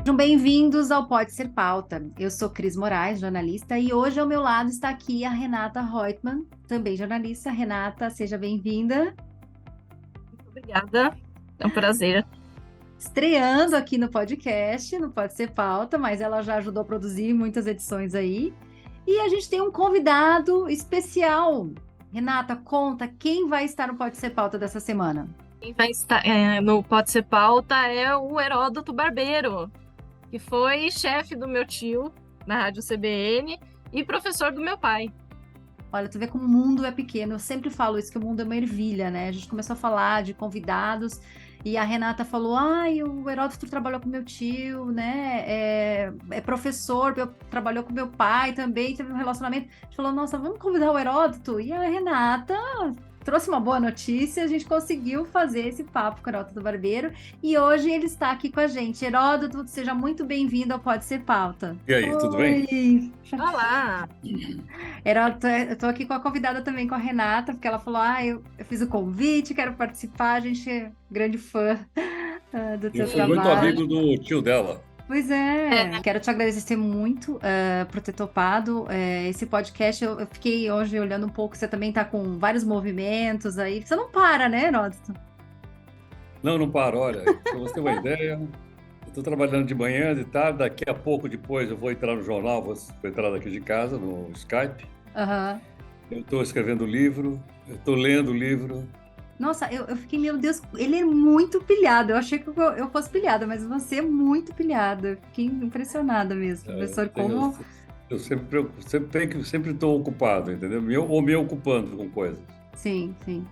Sejam bem-vindos ao Pode Ser Pauta. Eu sou Cris Moraes, jornalista, e hoje ao meu lado está aqui a Renata Reutemann, também jornalista. Renata, seja bem-vinda. Obrigada, é um prazer. Estreando aqui no podcast, não Pode Ser Pauta, mas ela já ajudou a produzir muitas edições aí. E a gente tem um convidado especial. Renata, conta quem vai estar no Pode Ser Pauta dessa semana. Quem vai estar no Pode Ser Pauta é o Heródoto Barbeiro, que foi chefe do meu tio na Rádio CBN e professor do meu pai. Olha, tu vê como o mundo é pequeno. Eu sempre falo isso, que o mundo é uma ervilha, né? A gente começou a falar de convidados e a Renata falou, o Heródoto trabalhou com meu tio, né? É professor, trabalhou com meu pai também, teve um relacionamento. A gente falou, nossa, vamos convidar o Heródoto? E a Renata trouxe uma boa notícia, a gente conseguiu fazer esse papo com o Heródoto Barbeiro e hoje ele está aqui com a gente. Heródoto, seja muito bem-vindo ao Pode Ser Pauta. E aí, tudo bem? Olá! Heródoto, eu tô aqui com a convidada também, com a Renata, porque ela falou, eu fiz o convite, quero participar, a gente é grande fã do teu Eu fui trabalho. muito amigo do tio dela. Pois é, quero te agradecer muito por ter topado esse podcast. Eu fiquei hoje olhando um pouco, você também tá com vários movimentos aí. Você não para, né, Heródoto? Não paro, olha, para você ter uma ideia, eu estou trabalhando de manhã, de tarde, daqui a pouco depois eu vou entrar no jornal, vou entrar daqui de casa, no Skype. Aham. Eu estou escrevendo livro, eu estou lendo livro. Nossa, eu fiquei, meu Deus, ele é muito pilhado. Eu achei que eu fosse pilhada, mas você é muito pilhada. Fiquei impressionada mesmo, professor. Como. Eu sempre estou ocupado, entendeu? Me ocupando com coisas. Sim, sim.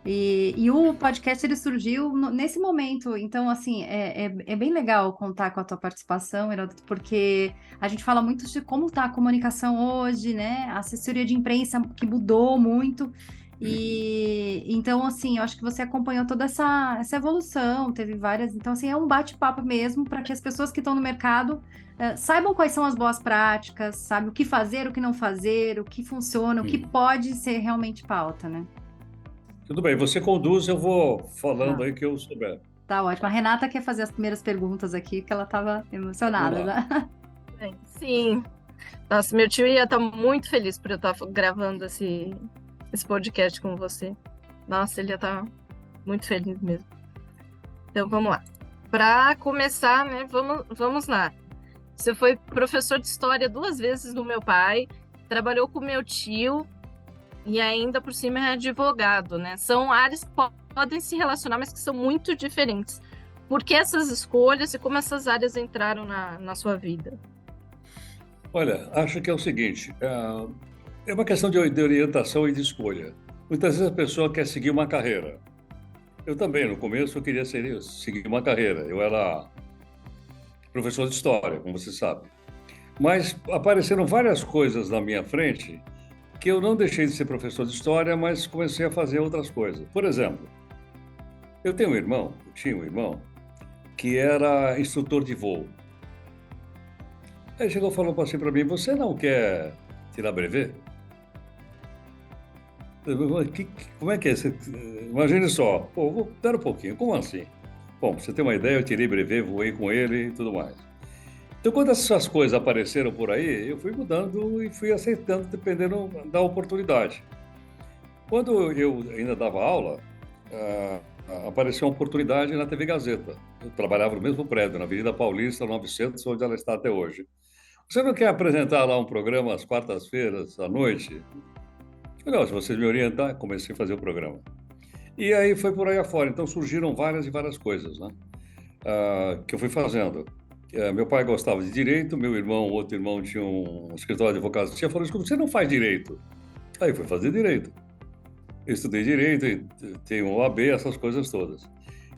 E o podcast ele surgiu nesse momento, então assim é bem legal contar com a tua participação, Heródoto, porque a gente fala muito de como está a comunicação hoje, né? A assessoria de imprensa que mudou muito. E então, assim, eu acho que você acompanhou toda essa evolução, teve várias. Então, assim, é um bate-papo mesmo para que as pessoas que estão no mercado saibam quais são as boas práticas, sabe? O que fazer, o que não fazer, o que funciona, o que pode ser realmente pauta, né? Tudo bem, você conduz, eu vou falando aí que eu souber. Tá ótimo. A Renata quer fazer as primeiras perguntas aqui, porque ela estava emocionada, né? Sim. Nossa, meu tio ia estar muito feliz por eu estar gravando esse podcast com você. Nossa, ele ia estar muito feliz mesmo. Então, vamos lá. Para começar, né, vamos lá. Você foi professor de história 2 vezes do meu pai, trabalhou com meu tio e ainda por cima é advogado, né? São áreas que podem se relacionar, mas que são muito diferentes. Por que essas escolhas e como essas áreas entraram na sua vida? Olha, acho que é o seguinte, é uma questão de orientação e de escolha. Muitas vezes a pessoa quer seguir uma carreira. Eu também, no começo, eu queria seguir uma carreira. Eu era professor de história, como você sabe. Mas apareceram várias coisas na minha frente que eu não deixei de ser professor de história, mas comecei a fazer outras coisas. Por exemplo, eu tinha um irmão, que era instrutor de voo. Aí chegou e falou assim para mim, você não quer tirar brevet? Como é que é? Imagine só, espera um pouquinho, como assim? Bom, pra você ter uma ideia, eu tirei brevet, voei com ele e tudo mais. Então, quando essas coisas apareceram por aí, eu fui mudando e fui aceitando, dependendo da oportunidade. Quando eu ainda dava aula, apareceu uma oportunidade na TV Gazeta. Eu trabalhava no mesmo prédio, na Avenida Paulista, 900, onde ela está até hoje. Você não quer apresentar lá um programa às quartas-feiras, à noite? Não, se vocês me orientar, comecei a fazer o programa. E aí foi por aí afora. Então surgiram várias e várias coisas, né? Que eu fui fazendo. Meu pai gostava de direito, meu irmão, outro irmão tinha um escritório de advocacia, falou, escuta, você não faz direito? Aí fui fazer direito. Eu estudei direito, tenho um OAB, essas coisas todas.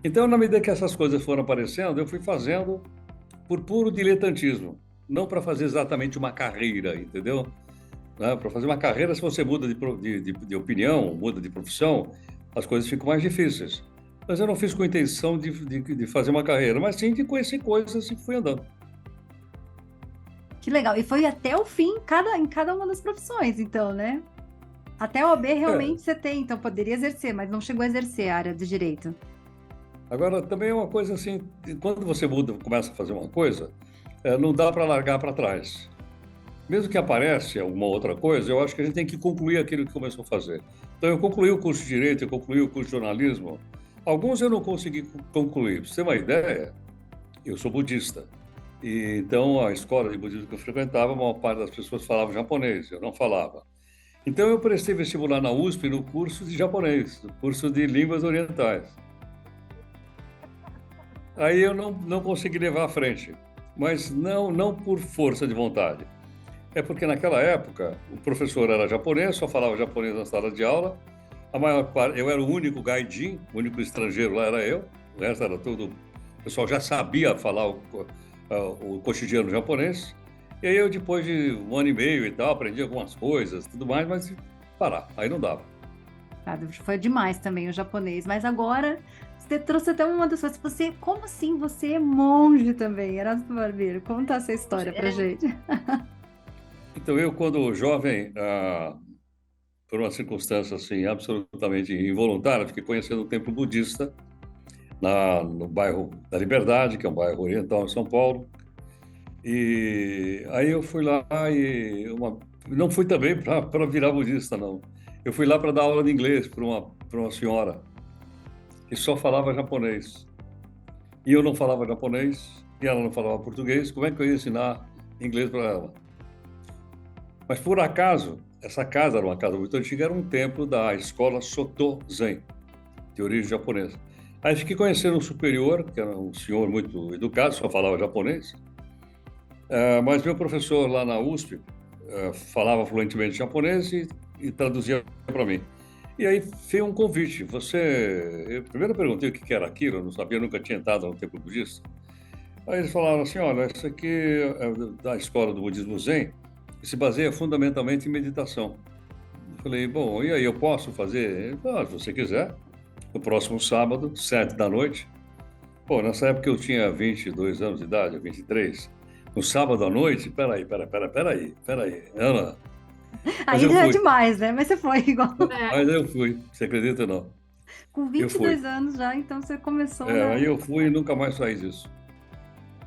Então, na medida que essas coisas foram aparecendo, eu fui fazendo por puro diletantismo, não para fazer exatamente uma carreira, entendeu? Para fazer uma carreira, se você muda de opinião, muda de profissão, as coisas ficam mais difíceis. Mas eu não fiz com a intenção de fazer uma carreira, mas sim de conhecer coisas e fui andando. Que legal. E foi até o fim em cada uma das profissões, então, né? Até a OAB realmente você tem, então poderia exercer, mas não chegou a exercer a área de direito. Agora, também é uma coisa assim, quando você muda, começa a fazer uma coisa, não dá para largar para trás. Mesmo que apareça alguma outra coisa, eu acho que a gente tem que concluir aquilo que começou a fazer. Então, eu concluí o curso de Direito, eu concluí o curso de Jornalismo. Alguns eu não consegui concluir. Para você ter uma ideia, eu sou budista. E, então, a escola de budismo que eu frequentava, a maior parte das pessoas falava japonês, eu não falava. Então, eu prestei vestibular na USP no curso de japonês, no curso de línguas orientais. Aí eu não consegui levar à frente, mas não por força de vontade. É porque naquela época o professor era japonês, só falava japonês na sala de aula. A maior parte, eu era o único gaijin, o único estrangeiro lá era eu. O resto era tudo. O pessoal já sabia falar o cotidiano japonês. E aí eu, depois de 1 ano e meio e tal, aprendi algumas coisas, tudo mais, mas parar, aí não dava. Cara, foi demais também o japonês. Mas agora você trouxe até uma das coisas. Você, como assim? Você é monge também, Erasmo Barbeiro. Conta essa história pra gente. Então eu, quando jovem, por uma circunstância assim absolutamente involuntária, fiquei conhecendo o templo budista no bairro da Liberdade, que é um bairro oriental em São Paulo. E aí eu fui lá não fui também para virar budista, não. Eu fui lá para dar aula de inglês para uma senhora que só falava japonês. E eu não falava japonês, e ela não falava português. Como é que eu ia ensinar inglês para ela? Mas, por acaso, essa casa era uma casa muito antiga, era um templo da escola Soto Zen, de origem japonesa. Aí fiquei conhecendo um superior, que era um senhor muito educado, só falava japonês. Mas meu professor lá na USP falava fluentemente japonês e traduzia para mim. E aí veio um convite. Eu primeiro perguntei o que era aquilo, eu não sabia, nunca tinha entrado no templo budista. Aí eles falaram assim, olha, isso aqui é da escola do budismo Zen, que se baseia fundamentalmente em meditação. Eu falei, bom, e aí, eu posso fazer? Ele falou, se você quiser, no próximo sábado, 7 da noite. Bom, nessa época eu tinha 22 anos de idade, 23. No sábado à noite, peraí. Ana, mas eu Ainda é fui. demais, né? Mas você foi igual. Mas eu fui, você acredita ou não? Com Eu fui. 22 anos já, então você começou, né? Aí eu fui e nunca mais saí disso.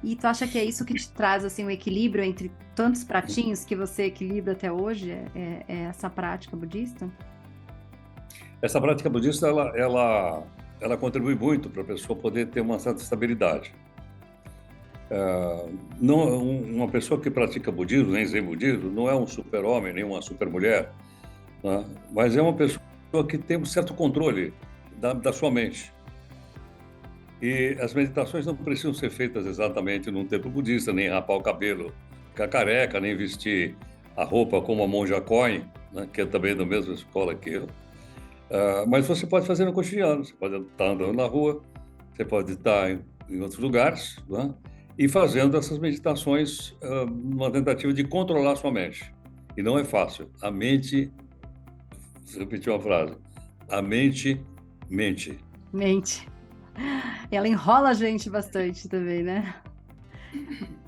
E tu acha que é isso que te traz, assim, um equilíbrio entre tantos pratinhos que você equilibra até hoje? É essa prática budista? Essa prática budista, ela contribui muito para a pessoa poder ter uma certa estabilidade. Uma pessoa que pratica budismo, nem zen budismo, não é um super-homem, nem uma super-mulher, né? Mas é uma pessoa que tem um certo controle da sua mente. E as meditações não precisam ser feitas exatamente num templo budista, nem rapar o cabelo, ficar careca, nem vestir a roupa como a monja Koen, né, que é também da mesma escola que eu. Mas você pode fazer no cotidiano, você pode estar andando na rua, você pode estar em outros lugares, né, e fazendo essas meditações numa tentativa de controlar a sua mente. E não é fácil. A mente, vou repetir uma frase, a mente mente. Mente. Ela enrola a gente bastante também, né?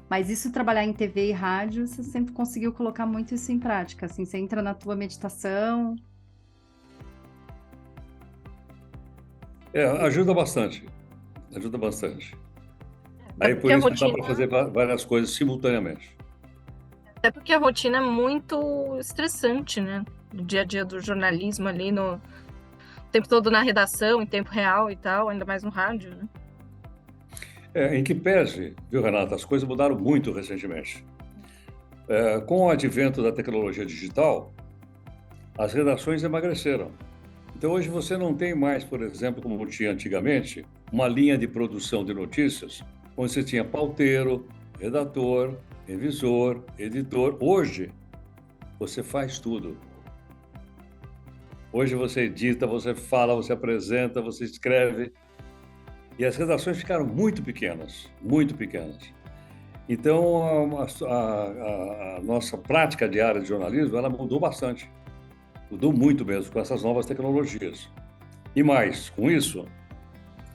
Mas isso, trabalhar em TV e rádio, você sempre conseguiu colocar muito isso em prática, assim, você entra na tua meditação. Ajuda bastante. Ajuda bastante. Até Aí, por porque a isso, dá para rotina, fazer várias coisas simultaneamente. até porque a rotina é muito estressante, né? No dia a dia do jornalismo ali, no o tempo todo na redação, em tempo real e tal, ainda mais no rádio, né? Em que pese, viu, Renata, as coisas mudaram muito recentemente. Com o advento da tecnologia digital, as redações emagreceram. Então, hoje você não tem mais, por exemplo, como tinha antigamente, uma linha de produção de notícias, onde você tinha pauteiro, redator, revisor, editor. Hoje, você faz tudo. Hoje você edita, você fala, você apresenta, você escreve. E as redações ficaram muito pequenas, muito pequenas. Então, a nossa prática diária de jornalismo, ela mudou bastante. Mudou muito mesmo com essas novas tecnologias. E mais, com isso,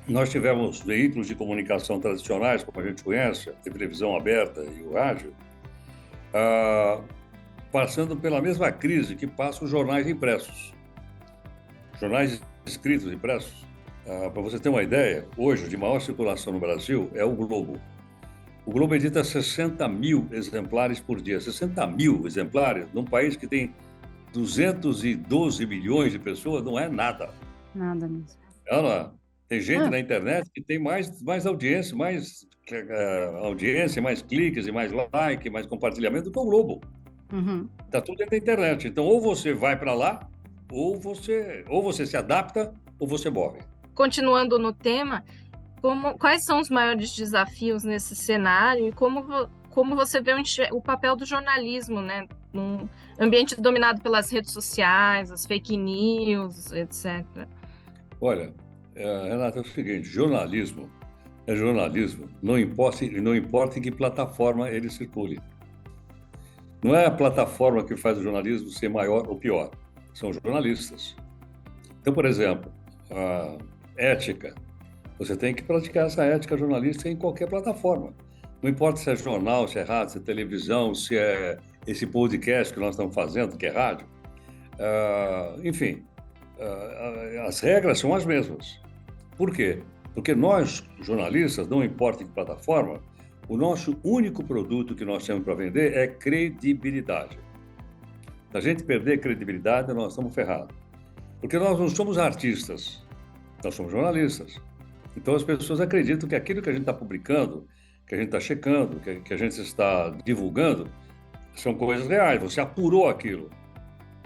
nós tivemos veículos de comunicação tradicionais, como a gente conhece, a televisão aberta e o rádio, passando pela mesma crise que passam os jornais impressos. Jornais escritos, impressos, Para você ter uma ideia, hoje, o de maior circulação no Brasil é o Globo. O Globo edita 60 mil exemplares por dia. 60 mil exemplares num país que tem 212 milhões de pessoas não é nada. Nada mesmo. Não é? Tem gente na internet que tem mais audiência, mais cliques e mais like, mais compartilhamento do que o Globo. Uhum. Está tudo dentro da internet. Então, ou você vai para lá, ou você se adapta, ou você morre. Continuando no tema, quais são os maiores desafios nesse cenário e como você vê o papel do jornalismo, né? Num ambiente dominado pelas redes sociais, as fake news, etc. Olha, Renata, é o seguinte, jornalismo é jornalismo, não importa em que plataforma ele circule. Não é a plataforma que faz o jornalismo ser maior ou pior, são jornalistas. Então, por exemplo, a ética, você tem que praticar essa ética jornalística em qualquer plataforma. Não importa se é jornal, se é rádio, se é televisão, se é esse podcast que nós estamos fazendo, que é rádio. Enfim, as regras são as mesmas. Por quê? Porque nós, jornalistas, não importa em que plataforma, o nosso único produto que nós temos para vender é credibilidade. Se a gente perder credibilidade, nós estamos ferrados. Porque nós não somos artistas, nós somos jornalistas. Então as pessoas acreditam que aquilo que a gente está publicando, que a gente está checando, que a gente está divulgando, são coisas reais, você apurou aquilo.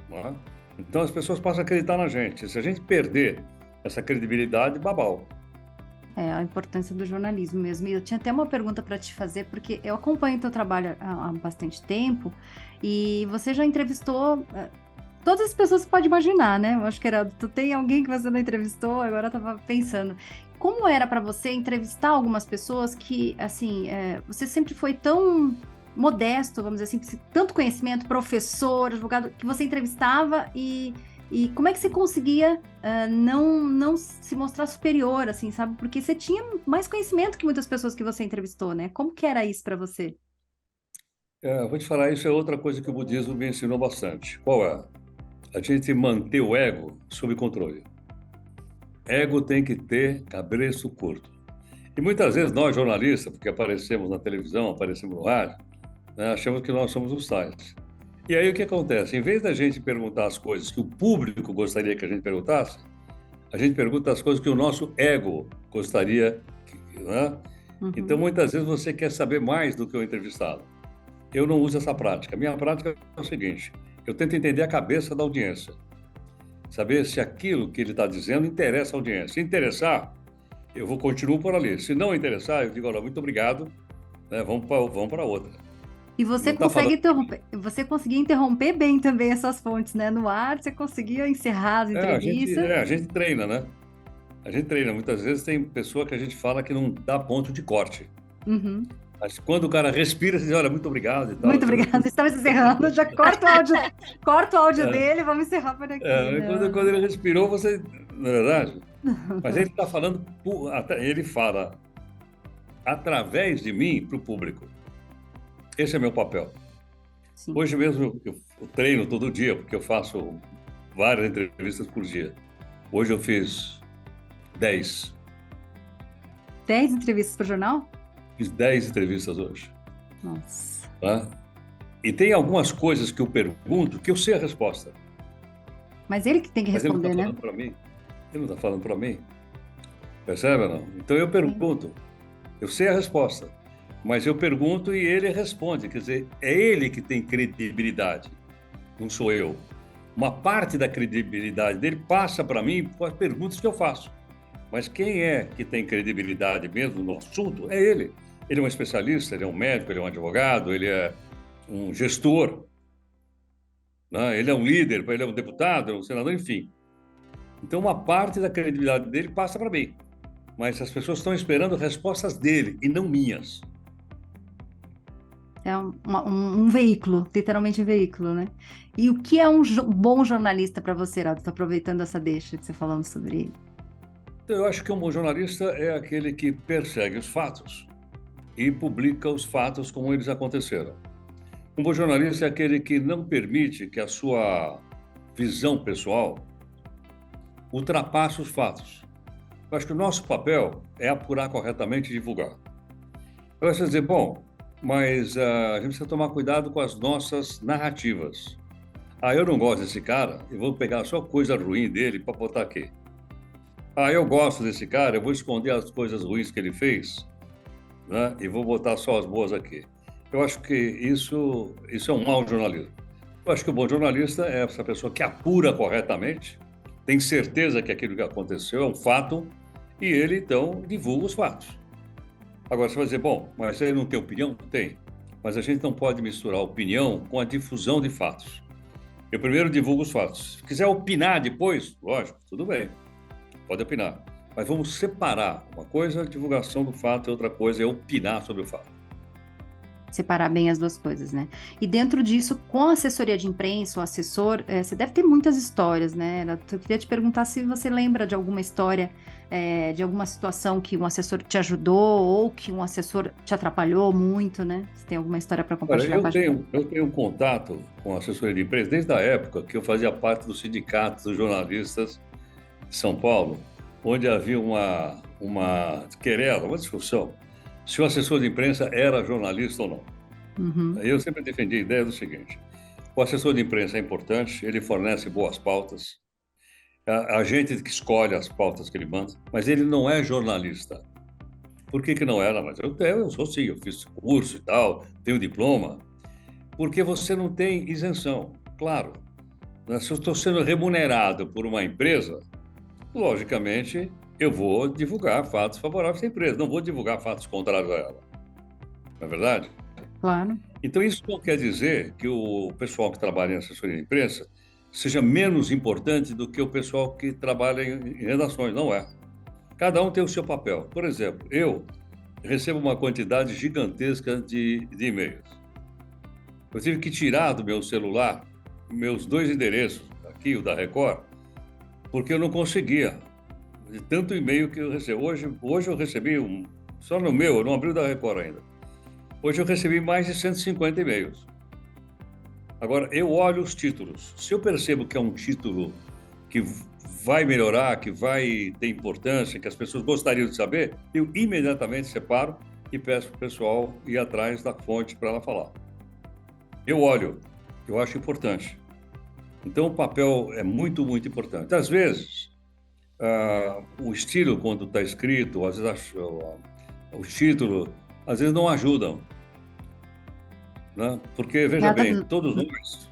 Não é? Então as pessoas passam a acreditar na gente. Se a gente perder essa credibilidade, babau. É a importância do jornalismo mesmo. E eu tinha até uma pergunta para te fazer, porque eu acompanho o teu trabalho há bastante tempo e você já entrevistou todas as pessoas que você pode imaginar, né? Eu acho que tu tem alguém que você não entrevistou, agora eu estava pensando. Como era para você entrevistar algumas pessoas que, assim, você sempre foi tão modesto, vamos dizer assim, tanto conhecimento, professor, advogado, que você entrevistava e como é que você conseguia não se mostrar superior, assim, sabe? Porque você tinha mais conhecimento que muitas pessoas que você entrevistou, né? Como que era isso para você? Vou te falar, isso é outra coisa que o budismo me ensinou bastante. Qual é? A gente manter o ego sob controle. Ego tem que ter cabresto curto. E muitas vezes nós, jornalistas, porque aparecemos na televisão, aparecemos no rádio, né, achamos que nós somos os tais. E aí o que acontece? Em vez da gente perguntar as coisas que o público gostaria que a gente perguntasse, a gente pergunta as coisas que o nosso ego gostaria, né? Uhum. Então, muitas vezes você quer saber mais do que o entrevistado. Eu não uso essa prática. Minha prática é o seguinte, eu tento entender a cabeça da audiência. Saber se aquilo que ele está dizendo interessa a audiência. Se interessar, eu continuo por ali. Se não interessar, eu digo, olha, muito obrigado, né? Vamos para outra. E você consegue você conseguia interromper bem também essas fontes, né? No ar, você conseguia encerrar as entrevistas. A gente treina, né? A gente treina. Muitas vezes tem pessoa que a gente fala que não dá ponto de corte. Uhum. Mas quando o cara respira, você diz, olha, muito obrigado e tal. Muito obrigado, estamos encerrando, já corta o áudio dele, vamos encerrar por aqui. Quando ele respirou, você... Não é verdade? Mas ele está falando... Ele fala através de mim para o público. Esse é meu papel. Sim. Hoje mesmo eu treino todo dia, porque eu faço várias entrevistas por dia. Hoje eu fiz 10. 10 entrevistas para o jornal? Fiz 10 entrevistas hoje. Nossa. Tá? E tem algumas coisas que eu pergunto que eu sei a resposta. Mas ele que tem que responder, né? Ele não está falando para mim. Percebe ou não? Então eu pergunto. Eu sei a resposta. Mas eu pergunto e ele responde. Quer dizer, é ele que tem credibilidade. Não sou eu. Uma parte da credibilidade dele passa para mim com as perguntas que eu faço. Mas quem é que tem credibilidade mesmo no assunto é ele. Ele é um especialista, ele é um médico, ele é um advogado, ele é um gestor, né? Ele é um líder, ele é um deputado, é um senador, enfim. Então, uma parte da credibilidade dele passa para mim. Mas as pessoas estão esperando respostas dele e não minhas. É um veículo, literalmente um veículo, né? E o que é um bom jornalista para você, Heraldo? Estou aproveitando essa deixa de você falando sobre ele. Então, eu acho que um bom jornalista é aquele que persegue os fatos e publica os fatos como eles aconteceram. Um bom jornalista é aquele que não permite que a sua visão pessoal ultrapasse os fatos. Eu acho que o nosso papel é apurar corretamente e divulgar. Agora você vai dizer, bom, mas a gente precisa tomar cuidado com as nossas narrativas. Eu não gosto desse cara, eu vou pegar só coisa ruim dele para botar aqui. Eu gosto desse cara, eu vou esconder as coisas ruins que ele fez, né? E vou botar só as boas aqui. Eu acho que isso é um mau jornalismo. Eu acho que o bom jornalista é essa pessoa que apura corretamente, tem certeza que aquilo que aconteceu é um fato e ele, então, divulga os fatos. Agora, você vai dizer, bom, mas ele não tem opinião? Tem. Mas a gente não pode misturar opinião com a difusão de fatos. Eu primeiro divulgo os fatos. Se quiser opinar depois, lógico, tudo bem. Pode opinar. Mas vamos separar. Uma coisa é a divulgação do fato e outra coisa é opinar sobre o fato. Separar bem as duas coisas, né? E dentro disso, com a assessoria de imprensa, o assessor, você deve ter muitas histórias, né? Eu queria te perguntar se você lembra de alguma história, de alguma situação que um assessor te ajudou ou que um assessor te atrapalhou muito, né? Se tem alguma história para compartilhar com a gente. Eu tenho contato com a assessoria de imprensa desde a época que eu fazia parte do Sindicato dos Jornalistas de São Paulo, onde havia uma querela, uma discussão, se o assessor de imprensa era jornalista ou não. Uhum. Eu sempre defendi a ideia do seguinte: o assessor de imprensa é importante, ele fornece boas pautas, a gente que escolhe as pautas que ele manda, mas ele não é jornalista. Por que não era? Mas eu sou sim, eu fiz curso e tal, tenho diploma. Porque você não tem isenção, claro. Se eu estou sendo remunerado por uma empresa, logicamente, eu vou divulgar fatos favoráveis à empresa, não vou divulgar fatos contrários a ela. Não é verdade? Claro. Então, isso não quer dizer que o pessoal que trabalha em assessoria de imprensa seja menos importante do que o pessoal que trabalha em redações. Não é. Cada um tem o seu papel. Por exemplo, eu recebo uma quantidade gigantesca de e-mails. Eu tive que tirar do meu celular meus 2 endereços, aqui o da Record, porque eu não conseguia. De tanto e-mail que eu recebo. Hoje eu recebi só no meu, eu não abri o da Record ainda. Hoje eu recebi mais de 150 e-mails. Agora, eu olho os títulos. Se eu percebo que é um título que vai melhorar, que vai ter importância, que as pessoas gostariam de saber, eu imediatamente separo e peço para o pessoal ir atrás da fonte para ela falar. Eu olho, eu acho importante. Então, o papel é muito, muito importante. Às vezes, o estilo, quando está escrito, às vezes o título, às vezes não ajudam. Né? Porque, veja bem, todos nós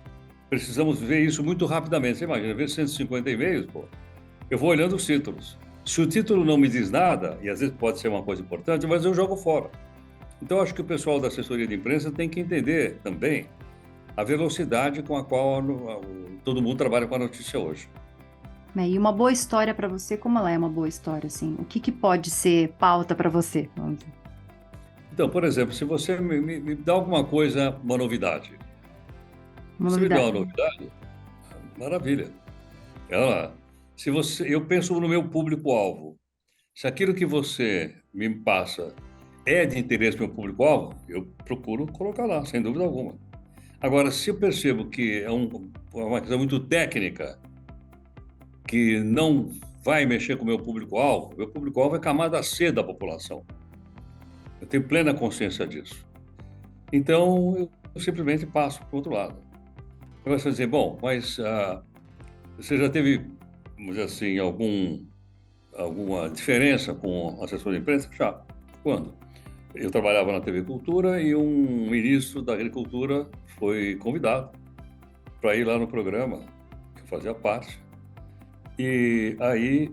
precisamos ver isso muito rapidamente. Você imagina, ver 150 e-mails, pô, eu vou olhando os títulos. Se o título não me diz nada, e às vezes pode ser uma coisa importante, mas eu jogo fora. Então, acho que o pessoal da assessoria de imprensa tem que entender também a velocidade com a qual todo mundo trabalha com a notícia hoje. E uma boa história para você, como ela é uma boa história, assim? O que pode ser pauta para você? Vamos dizer. Então, por exemplo, se você me dá alguma coisa, uma novidade. Uma se novidade. me dá uma novidade, maravilha. Eu penso no meu público-alvo. Se aquilo que você me passa é de interesse para o meu público-alvo, eu procuro colocar lá, sem dúvida alguma. Agora, se eu percebo que é uma coisa muito técnica, que não vai mexer com o meu público-alvo é camada C da população. Eu tenho plena consciência disso. Então, eu simplesmente passo para o outro lado. Agora você vai dizer, bom, mas você já teve, vamos dizer assim, alguma diferença com o assessor de imprensa? Já. Quando? Eu trabalhava na TV Cultura e um ministro da Agricultura foi convidado para ir lá no programa, que eu fazia parte. E aí,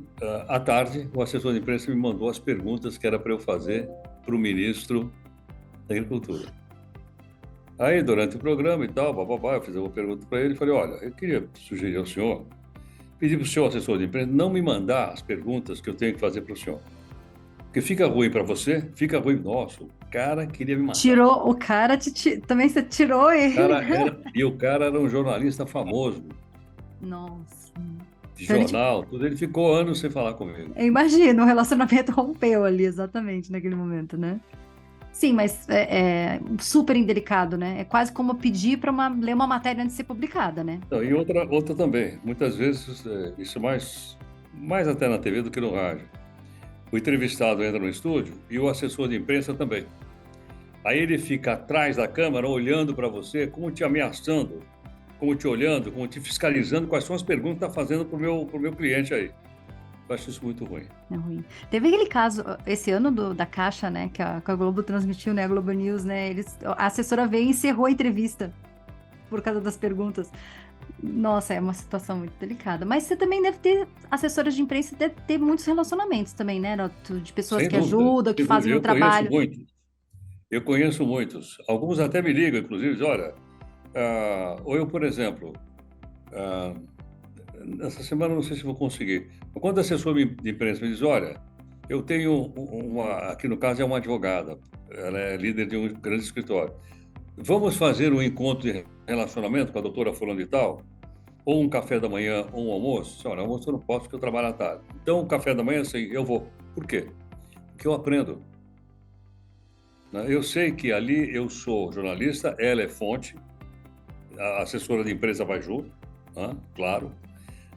à tarde, o assessor de imprensa me mandou as perguntas que era para eu fazer para o ministro da Agricultura. Aí, durante o programa e tal, eu fiz uma pergunta para ele e falei, olha, eu queria sugerir ao senhor, pedir para o seu assessor de imprensa não me mandar as perguntas que eu tenho que fazer para o senhor. Porque fica ruim para você, fica ruim. Nossa, o cara queria me matar. Tirou o cara, também você tirou ele. E o cara era um jornalista famoso. Nossa. De jornal, tudo. Ele ficou anos sem falar comigo. Eu imagino, o relacionamento rompeu ali, exatamente, naquele momento, né? Sim, mas é super indelicado, né? É quase como pedir para ler uma matéria antes de ser publicada, né? Não, e outra também. Muitas vezes, isso mais até na TV do que no rádio. O entrevistado entra no estúdio e o assessor de imprensa também. Aí ele fica atrás da câmera, olhando para você, como te ameaçando, como te olhando, como te fiscalizando, quais são as perguntas que está fazendo para o meu cliente aí. Eu acho isso muito ruim. É ruim. Teve aquele caso, esse ano da Caixa, né, que a Globo transmitiu, né, a Globo News, né, a assessora veio e encerrou a entrevista por causa das perguntas. Nossa, é uma situação muito delicada. Mas você também deve ter, assessoras de imprensa, deve ter muitos relacionamentos também, né, Heródoto? De pessoas Sem que dúvida, ajudam, que sem fazem dúvida. o trabalho. Eu conheço muitos. Alguns até me ligam, inclusive, dizem, olha, ou eu, por exemplo, ah, essa semana não sei se vou conseguir. Quando a assessor de imprensa me diz, olha, eu tenho aqui no caso é uma advogada, ela é líder de um grande escritório. Vamos fazer um encontro de relacionamento com a doutora fulano e tal? Ou um café da manhã, ou um almoço? Olha, almoço eu não posso porque eu trabalho à tarde. Então, o café da manhã, sim, eu vou. Por quê? Porque eu aprendo. Né? Eu sei que ali eu sou jornalista, ela é fonte, a assessora de imprensa vai junto, né? Claro.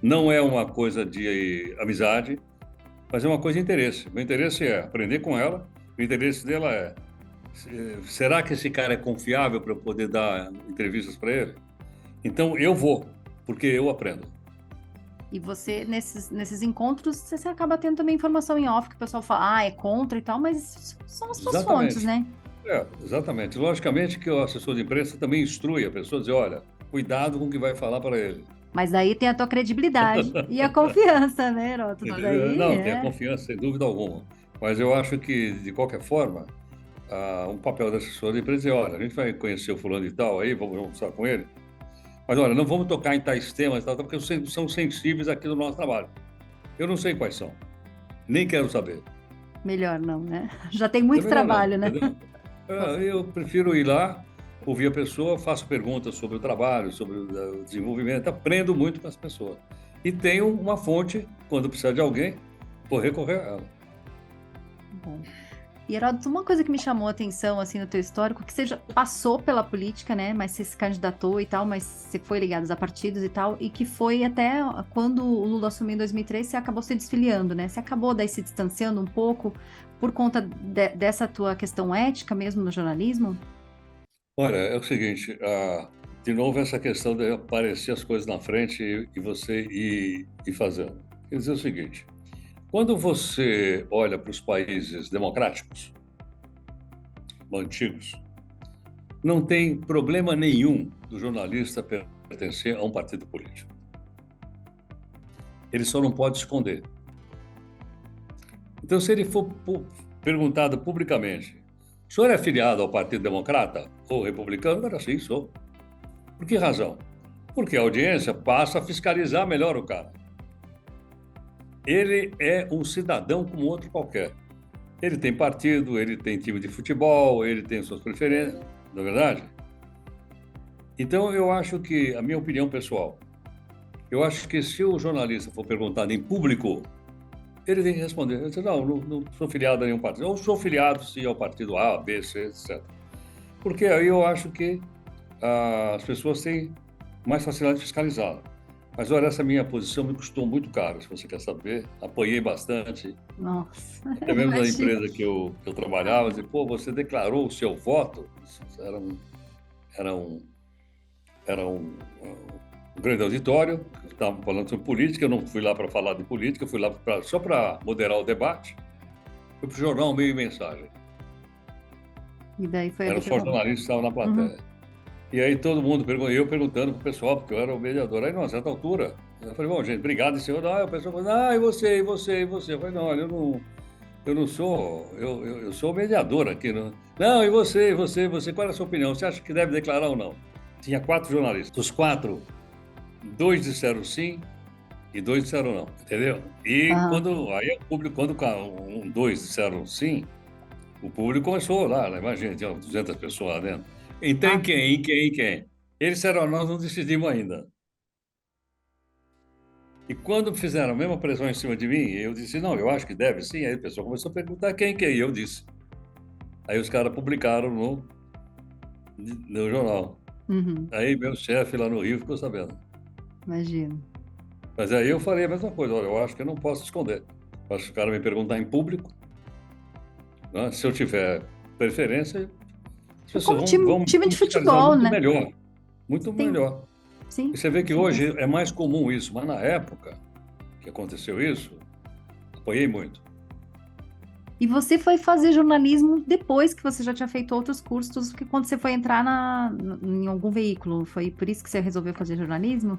Não é uma coisa de amizade, mas é uma coisa de interesse. Meu interesse é aprender com ela, o interesse dela é: será que esse cara é confiável para eu poder dar entrevistas para ele? Então eu vou, porque eu aprendo. E você, nesses encontros, você acaba tendo também informação em off, que o pessoal fala, é contra e tal, mas são as suas fontes, né? Exatamente. Logicamente que o assessor de imprensa também instrui a pessoa, dizer, olha, cuidado com o que vai falar para ele. Mas daí tem a tua credibilidade e a confiança, né, Heródoto? Daí Não, tem a confiança, sem dúvida alguma. Mas eu acho que, de qualquer forma, um papel da assessor de imprensa é, olha, a gente vai conhecer o fulano e tal aí, vamos almoçar com ele, mas olha, não vamos tocar em tais temas, tal, porque são sensíveis aqui no nosso trabalho. Eu não sei quais são, nem quero saber. Melhor não, né? Já tem muito trabalho, não, né? Eu prefiro ir lá, ouvir a pessoa, faço perguntas sobre o trabalho, sobre o desenvolvimento, aprendo muito com as pessoas. E tenho uma fonte, quando precisar de alguém, vou recorrer a ela. Bom. E, Heródoto, uma coisa que me chamou a atenção, assim, no teu histórico, que você já passou pela política, né, mas você se candidatou e tal, mas você foi ligado a partidos e tal, e que foi até quando o Lula assumiu em 2003, você acabou se desfiliando, né? Você acabou daí se distanciando um pouco por conta dessa tua questão ética mesmo no jornalismo? Olha, é o seguinte, de novo essa questão de aparecer as coisas na frente e você ir fazendo. Quer dizer o seguinte, quando você olha para os países democráticos, antigos, não tem problema nenhum do jornalista pertencer a um partido político. Ele só não pode esconder. Então, se ele for perguntado publicamente, o senhor é afiliado ao Partido Democrata ou Republicano? Era assim, sou. Por que razão? Porque a audiência passa a fiscalizar melhor o cara. Ele é um cidadão como outro qualquer. Ele tem partido, ele tem time de futebol, ele tem suas preferências, não é verdade? Então, eu acho que, a minha opinião pessoal, eu acho que se o jornalista for perguntado em público, ele tem que responder. Ele diz, não sou filiado a nenhum partido. Ou sou filiado, sim, ao partido A, B, C, etc. Porque aí eu acho que as pessoas têm mais facilidade de fiscalizar. Mas olha, essa minha posição me custou muito caro, se você quer saber. Apanhei bastante. Nossa, até mesmo na imagina. empresa que eu trabalhava, dizia, pô, você declarou o seu voto? Era um grande auditório, estavam falando sobre política, eu não fui lá para falar de política, fui lá só para moderar o debate. Fui para o jornal Meio e Mensagem. E daí foi Era só jornalistas que estavam na plateia. E aí todo mundo eu perguntando para o pessoal, porque eu era o mediador. Aí, numa certa altura, eu falei, bom, gente, obrigado, e senhor. O pessoal falou, e você, e você, e você? Eu falei, não, olha, eu não sou, eu sou o mediador aqui. Não, e você, qual é a sua opinião? Você acha que deve declarar ou não? Tinha 4 jornalistas. Dos 4, 2 disseram sim e 2 disseram não, entendeu? E aí o público, quando 2 disseram sim, o público começou lá, imagina, tinha 200 pessoas lá dentro. Então, em quem? Eles disseram, nós não decidimos ainda. E quando fizeram a mesma pressão em cima de mim, eu disse, não, eu acho que deve sim. Aí o pessoal começou a perguntar quem, e eu disse. Aí os caras publicaram no jornal. Aí meu chefe lá no Rio ficou sabendo. Imagino. Mas aí eu falei a mesma coisa, olha, eu acho que eu não posso esconder. Os caras me perguntar em público, né? Se eu tiver preferência, as pessoas Como time de me fiscalizar futebol, muito né? melhor. Muito Sim, melhor. sim. E você vê que com hoje certeza. é mais comum isso, mas na época que aconteceu isso, apoiei muito. E você foi fazer jornalismo depois que você já tinha feito outros cursos, que quando você foi entrar em algum veículo, foi por isso que você resolveu fazer jornalismo?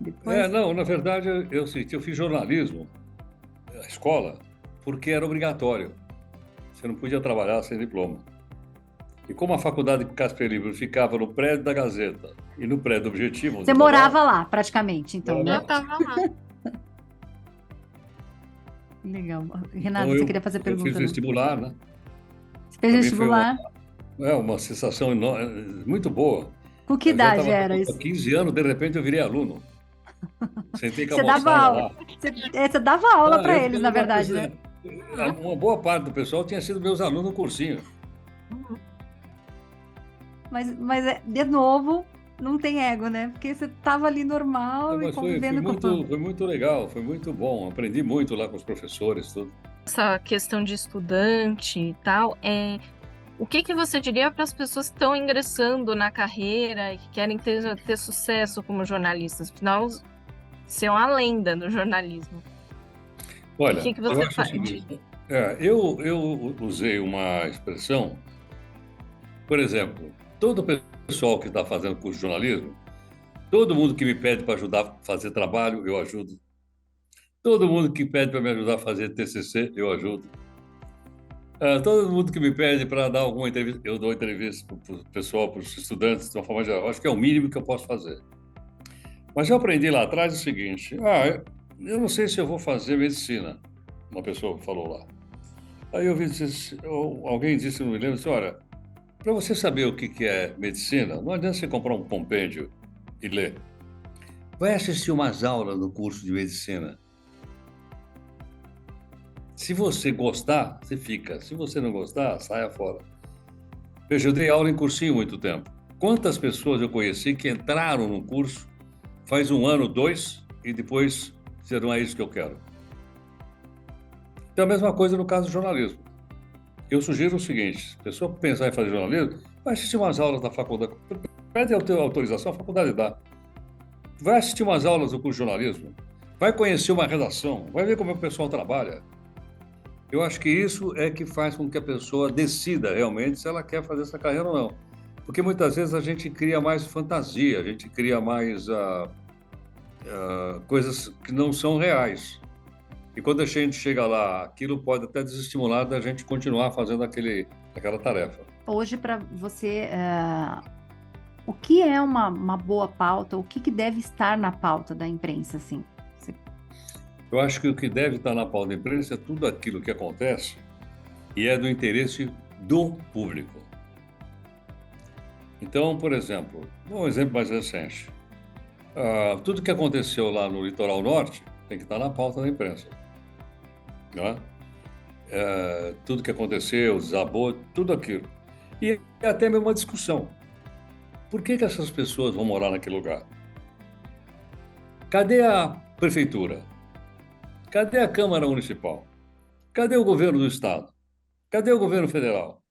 Depois? Não, na verdade, eu fiz jornalismo, a escola, porque era obrigatório. Você não podia trabalhar sem diploma. E como a faculdade Casper Libero ficava no prédio da Gazeta e no prédio do Objetivo, onde Você eu morava trabalhava, lá, praticamente, então, morava né? Já lá. tava lá. Legal. Então Renato, você queria fazer eu fiz pergunta, não? vestibular, né? Você fez Para mim foi vestibular? uma sensação muito boa. Com que Eu já idade estava era há isso? 15 anos, de repente eu virei aluno. Sentei com a Você dava moçada aula. lá. Você dava aula para eles, na verdade, né? Uma boa parte do pessoal tinha sido meus alunos no cursinho. Mas de novo, não tem ego, né? Porque você tava ali normal e Mas foi convivendo com tudo. foi muito legal, foi muito bom. Aprendi muito lá com os professores, tudo. Essa questão de estudante e tal, o que você diria para as pessoas que estão ingressando na carreira e que querem ter sucesso como jornalistas? Afinal, ser uma lenda no jornalismo. Olha, O que eu você acho o faz? seguinte, eu usei uma expressão, por exemplo, todo o pessoal que está fazendo curso de jornalismo, todo mundo que me pede para ajudar a fazer trabalho, eu ajudo. Todo mundo que pede para me ajudar a fazer TCC, eu ajudo. Todo mundo que me pede para dar alguma entrevista, eu dou entrevista para o pessoal, para os estudantes, de uma forma geral. Acho que é o mínimo que eu posso fazer. Mas eu aprendi lá atrás o seguinte: eu não sei se eu vou fazer medicina, uma pessoa falou lá. Aí alguém disse, não me lembro, disse, olha, para você saber o que é medicina, não adianta você comprar um compêndio e ler. Vai assistir umas aulas no curso de medicina. Se você gostar, você fica. Se você não gostar, saia fora. Veja, eu dei aula em cursinho muito tempo. Quantas pessoas eu conheci que entraram no curso faz 1 ano, 2, e depois disseram, não é isso que eu quero. Então, a mesma coisa no caso do jornalismo. Eu sugiro o seguinte, se a pessoa pensar em fazer jornalismo, vai assistir umas aulas da faculdade. Pede a tua autorização, a faculdade dá. Vai assistir umas aulas do curso de jornalismo. Vai conhecer uma redação. Vai ver como o pessoal trabalha. Eu acho que isso é que faz com que a pessoa decida realmente se ela quer fazer essa carreira ou não. Porque muitas vezes a gente cria mais fantasia, a gente cria mais coisas que não são reais. E quando a gente chega lá, aquilo pode até desestimular da gente continuar fazendo aquela tarefa. Hoje, para você, o que é uma boa pauta? O que deve estar na pauta da imprensa, assim? Eu acho que o que deve estar na pauta da imprensa é tudo aquilo que acontece e é do interesse do público. Então, por exemplo, um exemplo mais recente. Tudo que aconteceu lá no litoral norte tem que estar na pauta da imprensa. Né? Tudo que aconteceu, desabou, tudo aquilo. E até mesmo uma discussão. Por que essas pessoas vão morar naquele lugar? Cadê a prefeitura? Cadê a Câmara Municipal? Cadê o governo do Estado? Cadê o governo federal?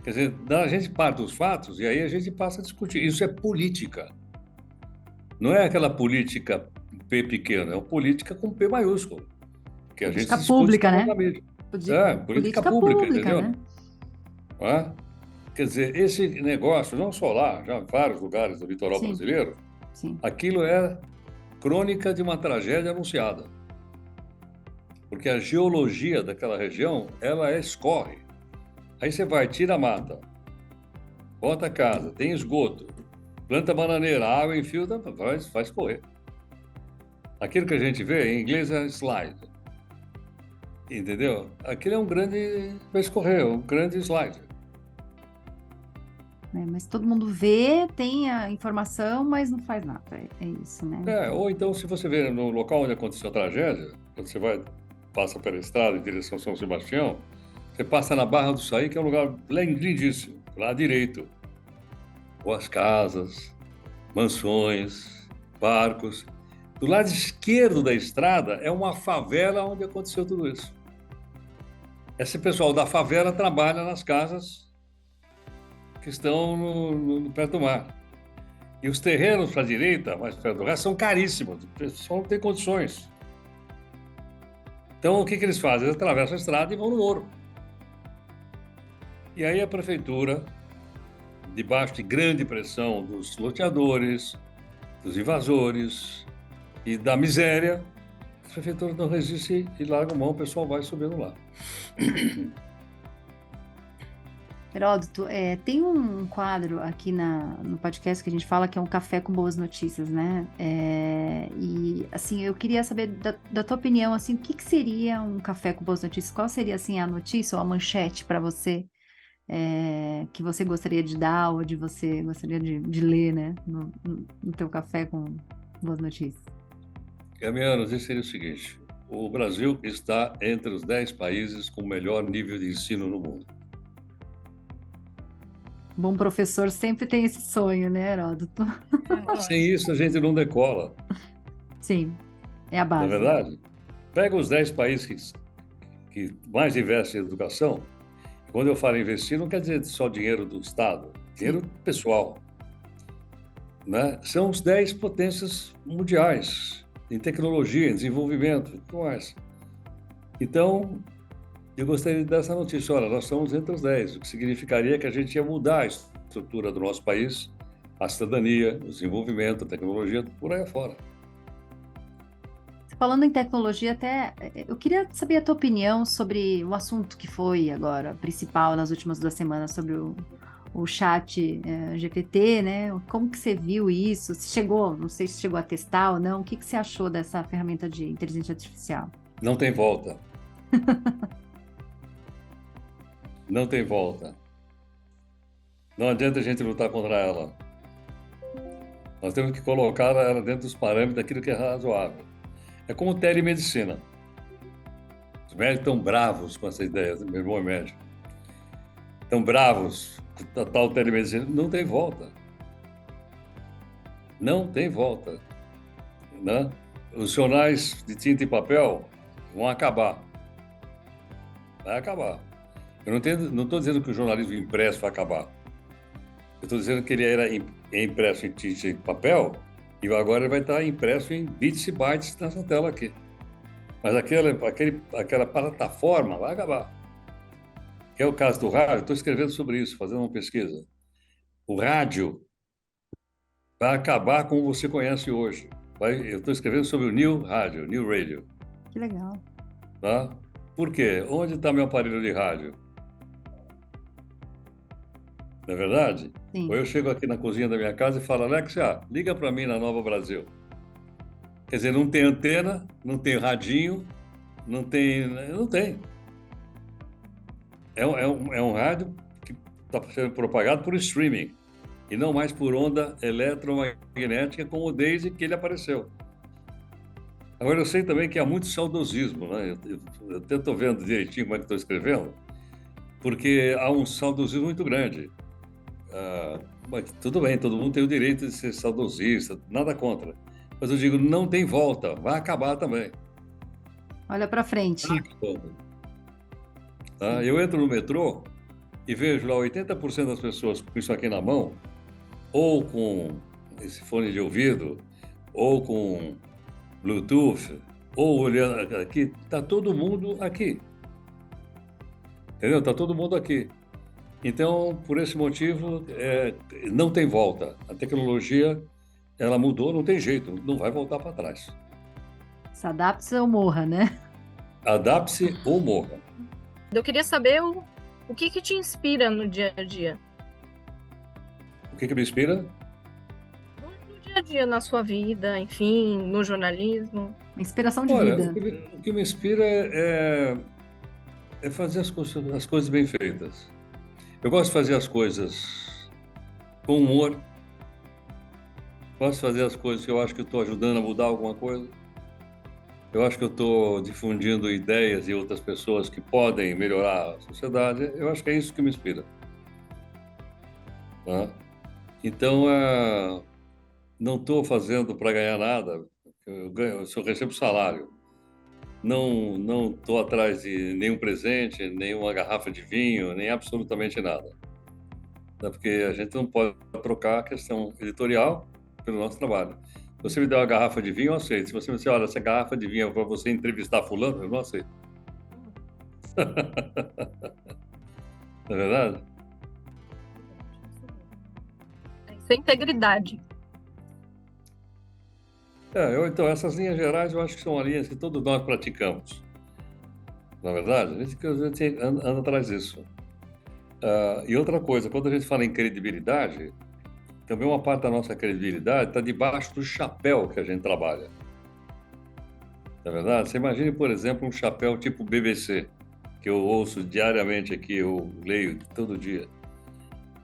Quer dizer, a gente parte dos fatos e aí a gente passa a discutir. Isso é política. Não é aquela política P pequena, é uma política com P maiúsculo. Que a gente Política discute pública, né? na mídia. Política pública, entendeu? Né? Quer dizer, esse negócio, não só lá, já em vários lugares do litoral brasileiro, aquilo é crônica de uma tragédia anunciada. Porque a geologia daquela região, ela escorre. Aí você vai, tira a mata, bota a casa, tem esgoto, planta bananeira, água enfia, vai escorrer. Aquilo que a gente vê, em inglês é slide. Entendeu? Aquilo é um grande... vai escorrer, um grande slide. Mas todo mundo vê, tem a informação, mas não faz nada. É isso, né? Ou então, se você vê no local onde aconteceu a tragédia, quando você passa pela estrada em direção a São Sebastião, você passa na Barra do Saí, que é um lugar lindíssimo, lá direito. Boas casas, mansões, barcos. Do lado esquerdo da estrada é uma favela onde aconteceu tudo isso. Esse pessoal da favela trabalha nas casas que estão perto do mar. E os terrenos para a direita, mais perto do resto, são caríssimos. O pessoal não tem condições. Então, o que eles fazem? Eles atravessam a estrada e vão no morro. E aí a prefeitura, debaixo de grande pressão dos loteadores, dos invasores e da miséria, a prefeitura não resiste e larga a mão, o pessoal vai subindo lá. Heródoto, tem um quadro aqui no podcast que a gente fala que é um café com boas notícias, né? E, assim, eu queria saber da tua opinião, assim, o que seria um café com boas notícias? Qual seria, assim, a notícia ou a manchete para você que você gostaria de dar ou de você gostaria de ler, né? No teu café com boas notícias. A minha notícia seria o seguinte: o Brasil está entre os 10 países com o melhor nível de ensino no mundo. Bom professor sempre tem esse sonho, né, Heródoto? Sem isso, a gente não decola. Sim, é a Não é base. verdade? Pega os 10 países que mais investem em educação. Quando eu falo investir, não quer dizer só dinheiro do Estado, dinheiro pessoal. Né? São os 10 potências mundiais em tecnologia, em desenvolvimento e tudo mais. Então, eu gostaria de dar essa notícia. Olha, nós estamos entre os 10, o que significaria que a gente ia mudar a estrutura do nosso país, a cidadania, o desenvolvimento, a tecnologia, por aí afora. Falando em tecnologia, até eu queria saber a tua opinião sobre o assunto que foi agora principal nas últimas 2 semanas sobre o chat GPT, né? Como que você viu isso? Se chegou, não sei se chegou a testar ou não, o que você achou dessa ferramenta de inteligência artificial? Não tem volta. Não tem volta. Não adianta a gente lutar contra ela. Nós temos que colocar ela dentro dos parâmetros daquilo que é razoável. É como telemedicina. Os médicos estão bravos com essa ideia, meu irmão é médico. Estão bravos com a tal telemedicina. Não tem volta. Não tem volta. Né? Os jornais de tinta e papel vão acabar. Vai acabar. Eu não estou dizendo que o jornalismo impresso vai acabar. Eu estou dizendo que ele era impresso em tinta e papel e agora ele vai estar impresso em bits e bytes nessa tela aqui. Mas aquela plataforma vai acabar. Que é o caso do rádio. Estou escrevendo sobre isso, fazendo uma pesquisa. O rádio vai acabar como você conhece hoje. Eu estou escrevendo sobre o New Rádio, New Radio. Que legal. Tá? Por quê? Onde está meu aparelho de rádio? Não é verdade? Sim. Ou eu chego aqui na cozinha da minha casa e falo, Alexa, liga para mim na Nova Brasil. Quer dizer, não tem antena, não tem radinho, não tem. É um rádio que está sendo propagado por streaming e não mais por onda eletromagnética como desde que ele apareceu. Agora, eu sei também que há muito saudosismo, né? Eu até estou vendo direitinho como é que estou escrevendo, porque há um saudosismo muito grande. Mas tudo bem, todo mundo tem o direito de ser saudosista, nada contra. Mas eu digo, não tem volta, vai acabar também. Olha para frente. Tá? Eu entro no metrô e vejo lá 80% das pessoas com isso aqui na mão, ou com esse fone de ouvido, ou com Bluetooth, ou olhando aqui, está todo mundo aqui. Entendeu? Está todo mundo aqui. Então, por esse motivo, não tem volta. A tecnologia, ela mudou, não tem jeito, não vai voltar para trás. Se adapte ou morra, né? Adapte-se ou morra. Eu queria saber o que te inspira no dia a dia. O que me inspira? No dia a dia, na sua vida, enfim, no jornalismo. Inspiração de Olha, vida. o que me inspira é fazer as coisas bem feitas. Eu gosto de fazer as coisas com humor. Gosto de fazer as coisas que eu acho que estou ajudando a mudar alguma coisa. Eu acho que eu estou difundindo ideias de outras pessoas que podem melhorar a sociedade. Eu acho que é isso que me inspira. Tá? Então, não estou fazendo para ganhar nada. se eu recebo salário, não estou atrás de nenhum presente, nenhuma garrafa de vinho, nem absolutamente nada. Né? Porque a gente não pode trocar a questão editorial pelo nosso trabalho. Se você me der uma garrafa de vinho, eu aceito. Se você me disser, olha, essa garrafa de vinho é para você entrevistar fulano, eu não aceito. Não é verdade? Isso é integridade. Então, essas linhas gerais eu acho que são linhas que todos nós praticamos. Na é verdade, a gente anda atrás disso. E outra coisa, quando a gente fala em credibilidade, também uma parte da nossa credibilidade está debaixo do chapéu que a gente trabalha. Na é verdade? Você imagine, por exemplo, um chapéu tipo BBC, que eu ouço diariamente aqui, eu leio todo dia.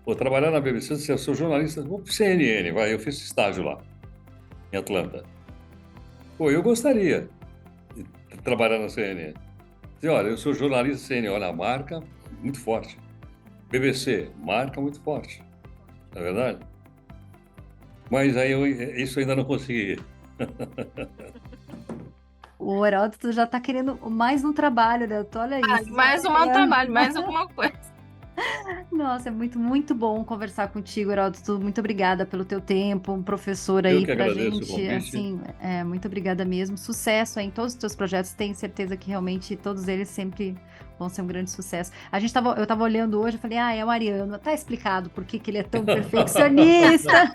Pô, trabalhar na BBC, se eu sou jornalista, vou para o CNN, eu fiz estágio lá, em Atlanta. Pô, eu gostaria de trabalhar na CNN. Dizer, olha, eu sou jornalista CNN, olha, a marca muito forte. BBC, marca muito forte. Não é verdade? Mas aí isso ainda não consegui. O Heródoto já está querendo mais um trabalho, né? Olha isso. Mais um trabalho, mais alguma coisa. Nossa, é muito, muito bom conversar contigo, Heródoto. Muito obrigada pelo teu tempo, um professor aí pra gente. Assim, muito obrigada mesmo. Sucesso aí em todos os teus projetos. Tenho certeza que realmente todos eles sempre vão ser um grande sucesso. Eu estava olhando hoje, eu falei, é o Ariano. Tá explicado por que ele é tão perfeccionista.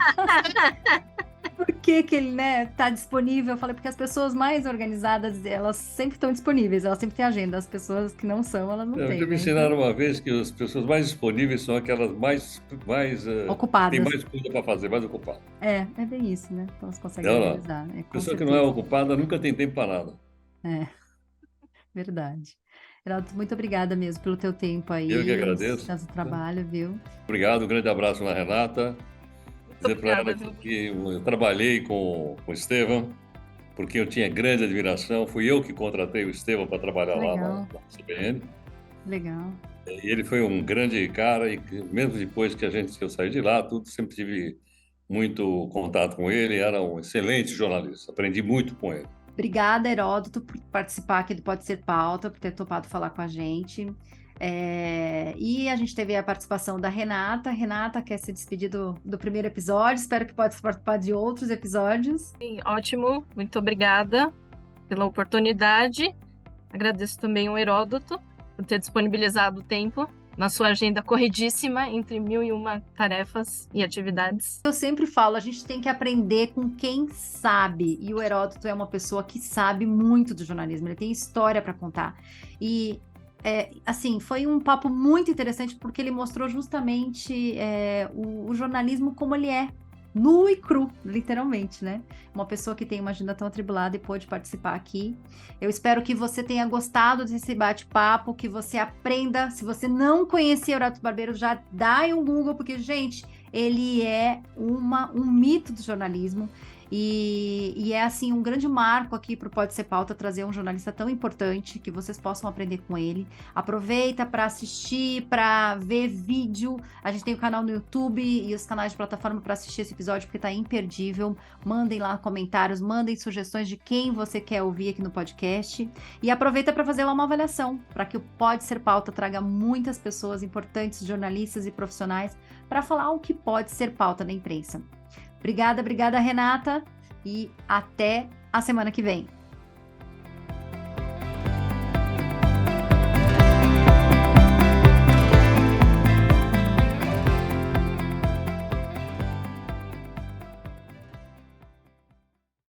Por que ele, tá disponível? Eu falei, porque as pessoas mais organizadas, elas sempre estão disponíveis, elas sempre têm agenda. As pessoas que não são, elas não têm. Me ensinaram uma vez que as pessoas mais disponíveis são aquelas mais ocupadas. Tem mais coisa para fazer, mais ocupadas. É bem isso, né? Então elas conseguem organizar. A pessoa que não é ocupada nunca tem tempo para nada. Verdade. Heródoto, muito obrigada mesmo pelo teu tempo aí. Eu que agradeço. Pelo trabalho, viu? Obrigado, um grande abraço na Renata. Dizer para ela que eu trabalhei com o Estevão, porque eu tinha grande admiração. Fui eu que contratei o Estevão para trabalhar lá na CBN. Legal. E ele foi um grande cara, e mesmo depois que eu saí de lá, sempre tive muito contato com ele. Era um excelente jornalista. Aprendi muito com ele. Obrigada, Heródoto, por participar aqui do Pode Ser Pauta, por ter topado falar com a gente. E a gente teve a participação da Renata. Renata quer se despedir do primeiro episódio. Espero que possa participar de outros episódios. Sim, ótimo. Muito obrigada pela oportunidade. Agradeço também ao Heródoto por ter disponibilizado o tempo na sua agenda corridíssima entre 1001 tarefas e atividades. Eu sempre falo, a gente tem que aprender com quem sabe. E o Heródoto é uma pessoa que sabe muito do jornalismo. Ele tem história para contar. E assim, foi um papo muito interessante porque ele mostrou justamente o jornalismo como ele é, nu e cru, literalmente, né? Uma pessoa que tem uma agenda tão atribulada e pôde participar aqui. Eu espero que você tenha gostado desse bate-papo, que você aprenda. Se você não conhecia o Heródoto Barbeiro, já dá aí um Google, porque, gente, ele é um mito do jornalismo. E é, assim, um grande marco aqui para o Pode Ser Pauta trazer um jornalista tão importante que vocês possam aprender com ele. Aproveita para assistir, para ver vídeo. A gente tem o canal no YouTube e os canais de plataforma para assistir esse episódio, porque está imperdível. Mandem lá comentários, mandem sugestões de quem você quer ouvir aqui no podcast. E aproveita para fazer lá uma avaliação, para que o Pode Ser Pauta traga muitas pessoas importantes, jornalistas e profissionais, para falar o que pode ser pauta na imprensa. Obrigada, Renata, e até a semana que vem.